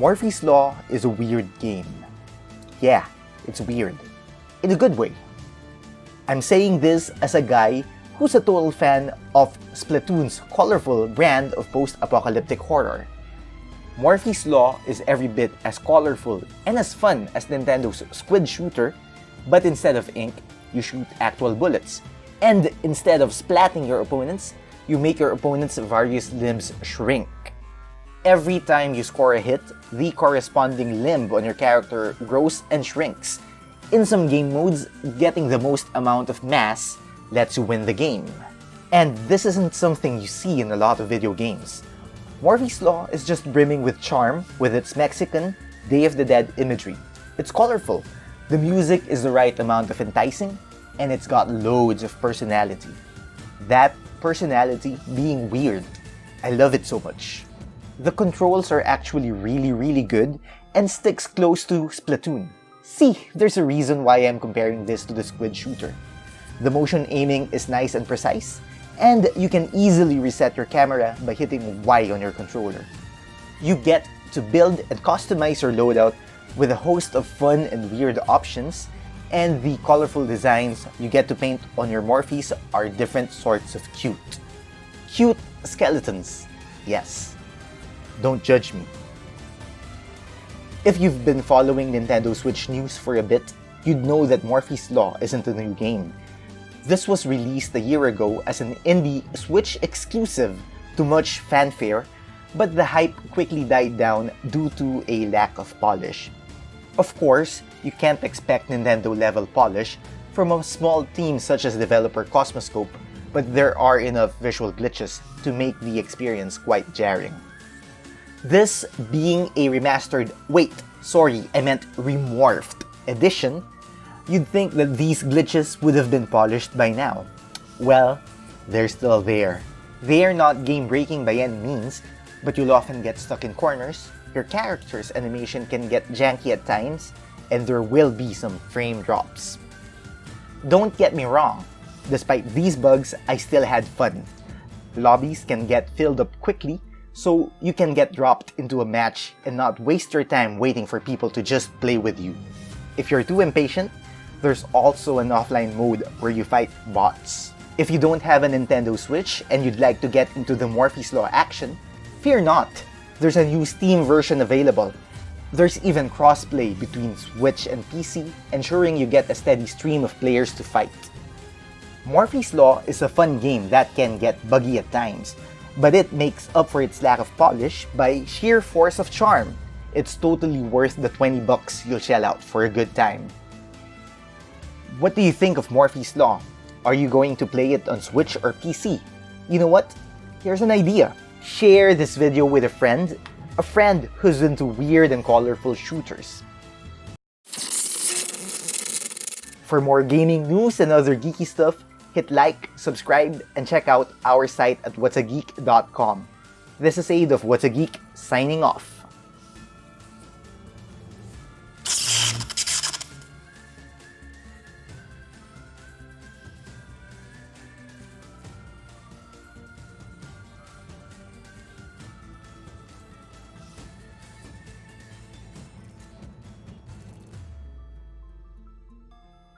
Morphies Law is a weird game. Yeah, it's weird. In a good way. I'm saying this as a guy who's a total fan of Splatoon's colorful brand of post-apocalyptic horror. Morphies Law is every bit as colorful and as fun as Nintendo's Squid Shooter, but instead of ink, you shoot actual bullets. And instead of splatting your opponents, you make your opponents' various limbs shrink. Every time you score a hit, the corresponding limb on your character grows and shrinks. In some game modes, getting the most amount of mass lets you win the game. And this isn't something you see in a lot of video games. Morphies Law is just brimming with charm with its Mexican, Day of the Dead imagery. It's colorful, the music is the right amount of enticing, and it's got loads of personality. That personality being weird. I love it so much. The controls are actually really good and sticks close to Splatoon. See, there's a reason why I'm comparing this to the Squid Shooter. The motion aiming is nice and precise, and you can easily reset your camera by hitting Y on your controller. You get to build and customize your loadout with a host of fun and weird options, and the colorful designs you get to paint on your Morphies are different sorts of cute. Cute skeletons, yes. Don't judge me. If you've been following Nintendo Switch news for a bit, you'd know that Morphies Law isn't a new game. This was released a year ago as an indie Switch exclusive to much fanfare, but the hype quickly died down due to a lack of polish. Of course, you can't expect Nintendo-level polish from a small team such as developer Cosmoscope, but there are enough visual glitches to make the experience quite jarring. This being a remastered, remorphed edition, you'd think that these glitches would have been polished by now. Well, they're still there. They are not game-breaking by any means, but you'll often get stuck in corners, your character's animation can get janky at times, and there will be some frame drops. Don't get me wrong, despite these bugs, I still had fun. Lobbies can get filled up quickly, so you can get dropped into a match and not waste your time waiting for people to just play with you. If you're too impatient, there's also an offline mode where you fight bots. If you don't have a Nintendo Switch and you'd like to get into the Morphies Law action, fear not! There's a new Steam version available. There's even crossplay between Switch and PC, ensuring you get a steady stream of players to fight. Morphies Law is a fun game that can get buggy at times, but it makes up for its lack of polish by sheer force of charm. It's totally worth the $20 you'll shell out for a good time. What do you think of Morphies Law? Are you going to play it on Switch or PC? You know what? Here's an idea. Share this video with a friend who's into weird and colorful shooters. For more gaming news and other geeky stuff, hit like, subscribe, and check out our site at whatsageek.com. This is Aid of What's a Geek, signing off.